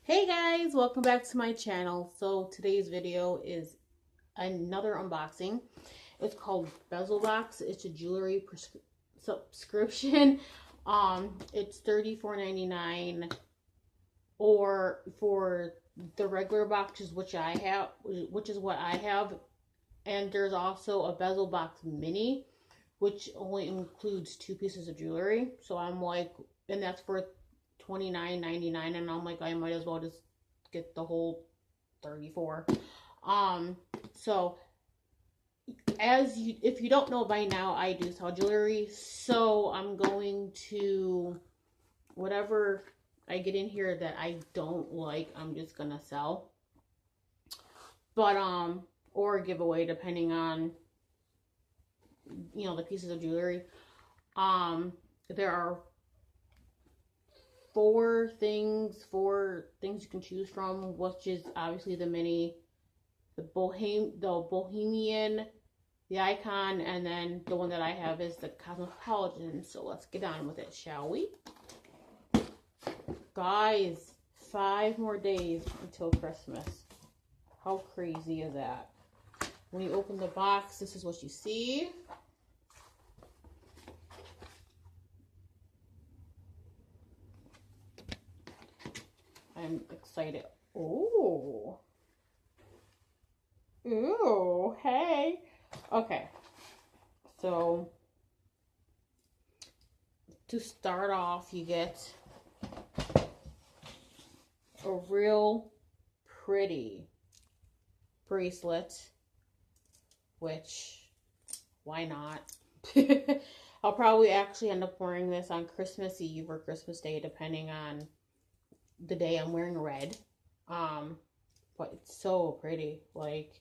Hey guys, welcome back to my channel. So today's video is another unboxing. It's called Bezel Box. It's a jewelry subscription. It's $34.99, or for the regular boxes, which is what I have. And there's also a Bezel Box Mini, which only includes 2 pieces of jewelry. So I'm like, and that's for $29.99, and I'm like, I might as well just get the whole 34. So if you don't know by now, I do sell jewelry, so I'm going to, whatever I get in here that I don't like, I'm just gonna sell, but or give away, depending on the pieces of jewelry. There are four things you can choose from, which is obviously the mini, the bohemian, the icon, and then the one that I have is the cosmopolitan. So let's get on with it, shall we? Guys, 5 more days until Christmas. How crazy is that? When you open the box, this is what you see. I'm excited. Ooh. Ooh, hey. Okay. So, to start off, you get a real pretty bracelet, which, why not? I'll probably actually end up wearing this on Christmas Eve or Christmas Day, depending on the day I'm wearing red. But it's so pretty. Like,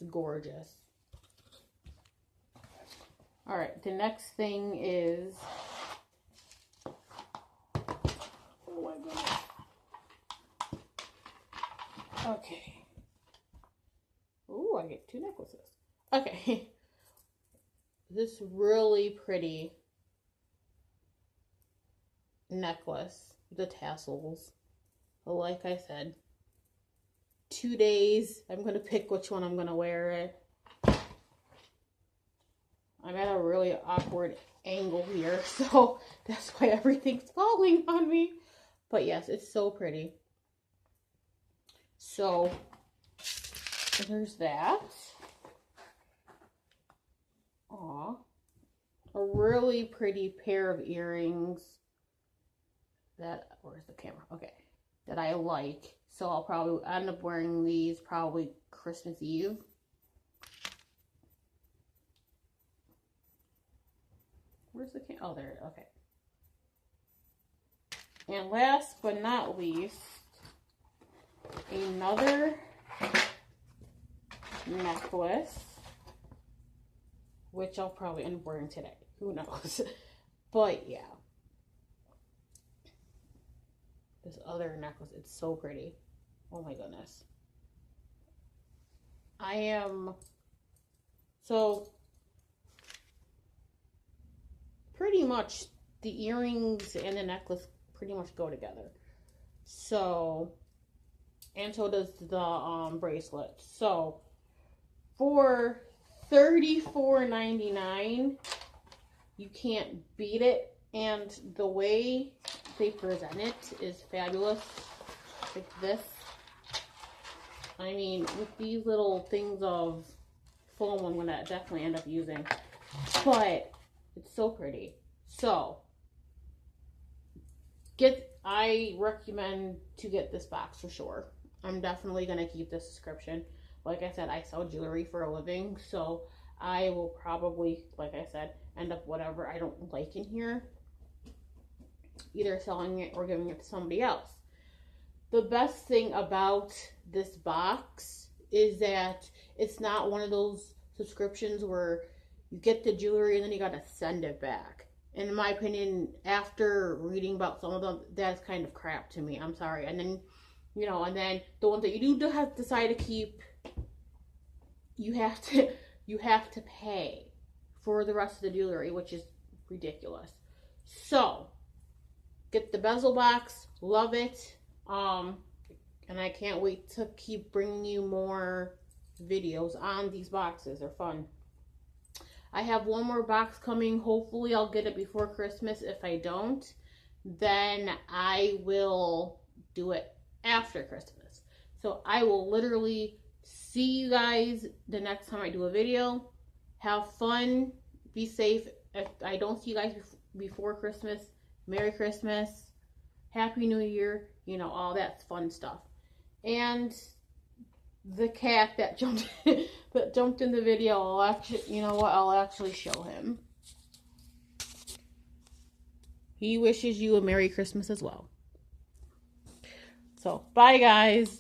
it's gorgeous. Alright, the next thing is, oh my goodness. Okay. Ooh, I get 2 necklaces. Okay. This really pretty necklace, the tassels. Like I said, 2 days. I'm going to pick which one I'm going to wear it. I'm at a really awkward angle here, so that's why everything's falling on me. But yes, it's so pretty. So there's that. Aw. A really pretty pair of earrings that, where's the camera? Okay. That I like. So I'll probably end up wearing these probably Christmas Eve. Where's the camera? Oh, there. Okay. And last but not least, another necklace, which I'll probably end up wearing today. Who knows? But yeah. This other necklace, it's so pretty. Oh my goodness. So pretty much the earrings and the necklace pretty much go together. So, and so does the bracelet. So for $34.99, you can't beat it, and the way they present it is fabulous. Like this. I mean, with these little things of foam, I'm gonna definitely end up using, but it's so pretty. So I recommend to get this box for sure. I'm definitely gonna keep this subscription. Like I said, I sell jewelry for a living, so I will probably, like I said, end up whatever I don't like in here, either selling it or giving it to somebody else. The best thing about this box is that it's not one of those subscriptions where you get the jewelry and then you gotta send it back. And in my opinion, after reading about some of them, that's kind of crap to me. I'm sorry. And then, and then the ones that you do have to decide to keep, you have to pay for the rest of the jewelry, which is ridiculous. So, get the Bezel box. Love it. And I can't wait to keep bringing you more videos on these boxes. They're fun. I have one more box coming. Hopefully I'll get it before Christmas. If I don't, then I will do it after Christmas. So I will literally see you guys the next time I do a video. Have fun. Be safe. If I don't see you guys before Christmas, Merry Christmas. Happy New Year. You know, all that fun stuff. And the cat that jumped in the video, I'll actually, you know what, I'll actually show him. He wishes you a Merry Christmas as well. So, bye guys.